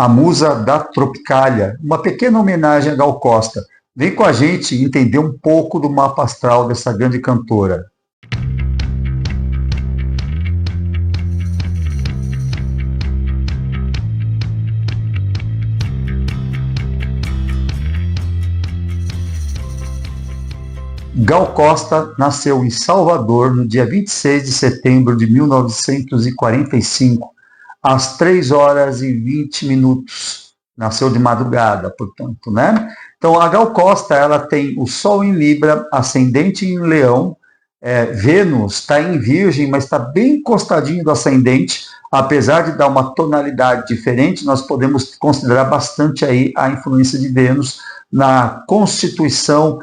a musa da Tropicália, uma pequena homenagem a Gal Costa. Vem com a gente entender um pouco do mapa astral dessa grande cantora. Gal Costa nasceu em Salvador no dia 26 de setembro de 1945, às 3 horas e 20 minutos. Nasceu de madrugada, portanto, né? Então, a Gal Costa, ela tem o Sol em Libra, ascendente em Leão, Vênus está em Virgem, mas está bem encostadinho do ascendente. Apesar de dar uma tonalidade diferente, nós podemos considerar bastante aí a influência de Vênus na constituição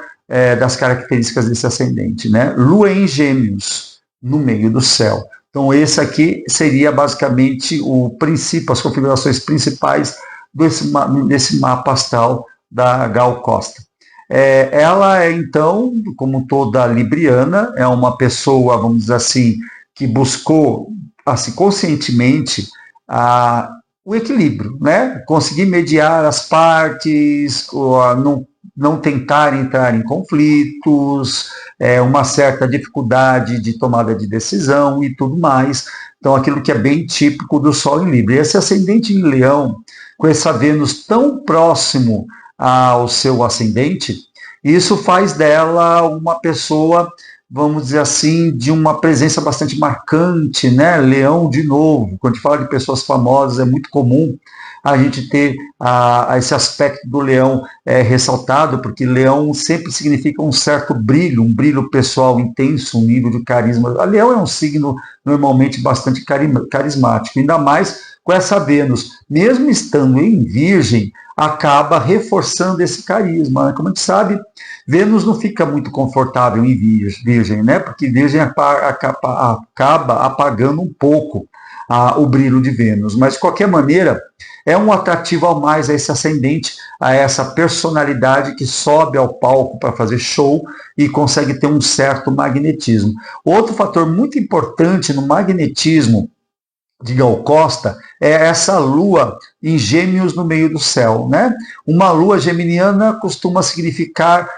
das características desse ascendente, né? Lua em Gêmeos, no meio do céu. Então, esse aqui seria basicamente o princípio, as configurações principais desse mapa astral da Gal Costa. Ela é, então, como toda libriana, é uma pessoa, vamos dizer assim, que buscou, assim, conscientemente, o equilíbrio, né? Conseguir mediar as partes, não tentar entrar em conflitos, uma certa dificuldade de tomada de decisão e tudo mais. Então, aquilo que é bem típico do Sol em Libra. E esse ascendente em Leão, com essa Vênus tão próximo ao seu ascendente, isso faz dela uma pessoa, vamos dizer assim, de uma presença bastante marcante, né? Leão de novo. Quando a gente fala de pessoas famosas, é muito comum a gente ter esse aspecto do leão ressaltado, porque leão sempre significa um certo brilho, um brilho pessoal intenso, um nível de carisma. A leão é um signo normalmente bastante carismático, ainda mais com essa Vênus, mesmo estando em Virgem, acaba reforçando esse carisma. Como a gente sabe, Vênus não fica muito confortável em Virgem, né? Porque Virgem acaba apagando um pouco o brilho de Vênus. Mas, de qualquer maneira, é um atrativo a mais a esse ascendente, a essa personalidade que sobe ao palco para fazer show e consegue ter um certo magnetismo. Outro fator muito importante no magnetismo de Gal Costa é essa lua em Gêmeos no meio do céu, né? Uma lua geminiana costuma significar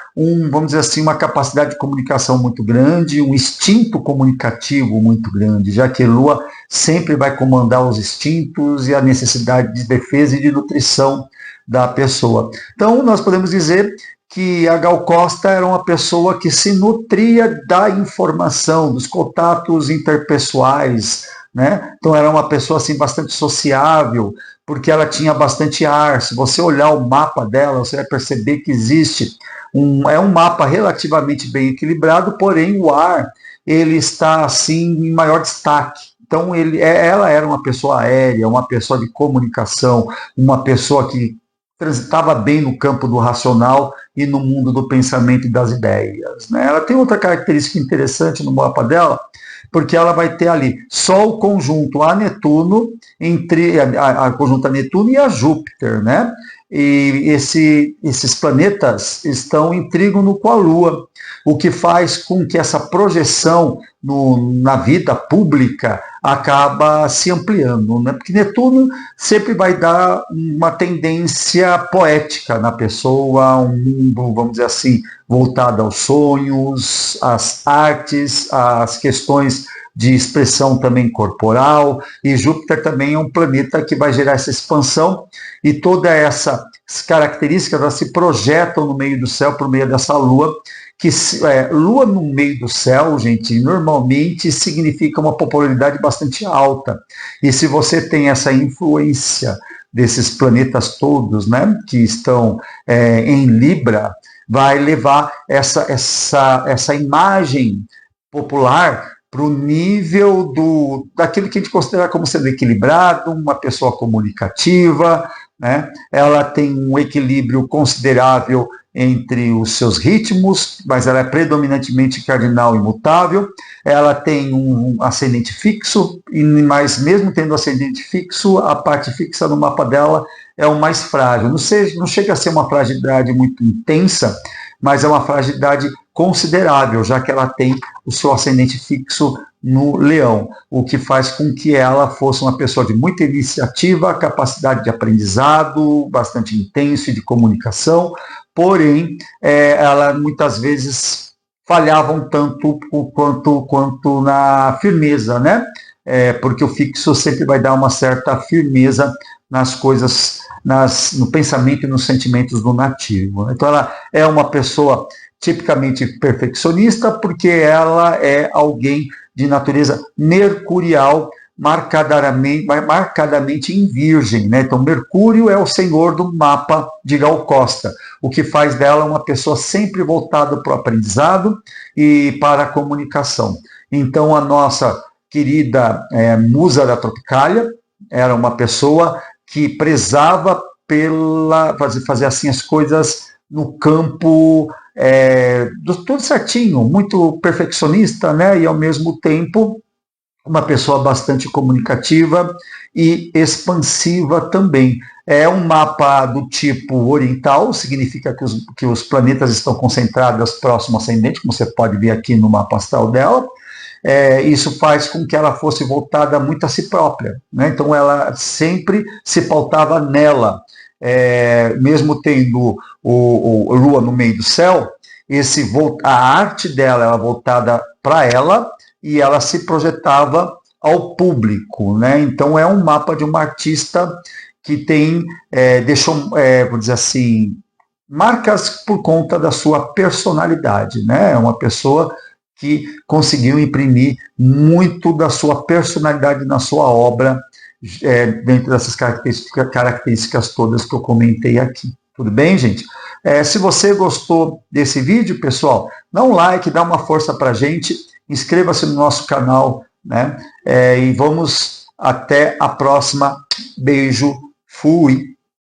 vamos dizer assim, uma capacidade de comunicação muito grande, um instinto comunicativo muito grande, já que a lua sempre vai comandar os instintos e a necessidade de defesa e de nutrição da pessoa. Então, nós podemos dizer que a Gal Costa era uma pessoa que se nutria da informação, dos contatos interpessoais, né? Então era uma pessoa assim bastante sociável, porque ela tinha bastante ar. Se você olhar o mapa dela, você vai perceber que existe um mapa relativamente bem equilibrado, porém o ar ele está assim em maior destaque. Então ela era uma pessoa aérea, uma pessoa de comunicação, uma pessoa que transitava bem no campo do racional e no mundo do pensamento e das ideias, né? Ela tem outra característica interessante no mapa dela, porque ela vai ter ali Sol conjunto a Netuno, a conjunto a Netuno e a Júpiter, né? E esses planetas estão em trígono com a Lua, o que faz com que essa projeção na vida pública acaba se ampliando, né? Porque Netuno sempre vai dar uma tendência poética na pessoa, um mundo, vamos dizer assim, voltado aos sonhos, às artes, às questões de expressão também corporal, e Júpiter também é um planeta que vai gerar essa expansão, e todas essas características elas se projetam no meio do céu por meio dessa Lua, que Lua no meio do céu, gente, normalmente significa uma popularidade bastante alta. E se você tem essa influência desses planetas todos, né, que estão em Libra, vai levar essa imagem popular para o nível daquilo que a gente considera como sendo equilibrado, uma pessoa comunicativa, né? Ela tem um equilíbrio considerável entre os seus ritmos, mas ela é predominantemente cardinal e mutável. Ela tem um ascendente fixo, mas mesmo tendo ascendente fixo, a parte fixa no mapa dela é o mais frágil. Não chega a ser uma fragilidade muito intensa, mas é uma fragilidade considerável, já que ela tem o seu ascendente fixo no Leão, o que faz com que ela fosse uma pessoa de muita iniciativa, capacidade de aprendizado, bastante intenso e de comunicação, porém, ela muitas vezes falhava um tanto quanto na firmeza, né? Porque o fixo sempre vai dar uma certa firmeza nas coisas, no pensamento e nos sentimentos do nativo. Então, ela é uma pessoa tipicamente perfeccionista, porque ela é alguém de natureza mercurial, marcadamente em Virgem, né? Então, Mercúrio é o senhor do mapa de Gal Costa, o que faz dela uma pessoa sempre voltada para o aprendizado e para a comunicação. Então, a nossa querida musa da Tropicália era uma pessoa que prezava pela fazer assim as coisas no campo tudo certinho, muito perfeccionista, né? E ao mesmo tempo uma pessoa bastante comunicativa e expansiva também. É um mapa do tipo oriental, significa que os planetas estão concentrados próximo ao ascendente, como você pode ver aqui no mapa astral dela. Isso faz com que ela fosse voltada muito a si própria, né? Então ela sempre se pautava nela, mesmo tendo o Lua no meio do céu, a arte dela era voltada para ela e ela se projetava ao público, né? Então é um mapa de uma artista que tem, vou dizer assim, marcas por conta da sua personalidade, né? É uma pessoa que conseguiu imprimir muito da sua personalidade na sua obra, dentro dessas características todas que eu comentei aqui. Tudo bem, gente? Se você gostou desse vídeo, pessoal, dá um like, dá uma força para a gente, inscreva-se no nosso canal, né? E vamos até a próxima. Beijo, fui!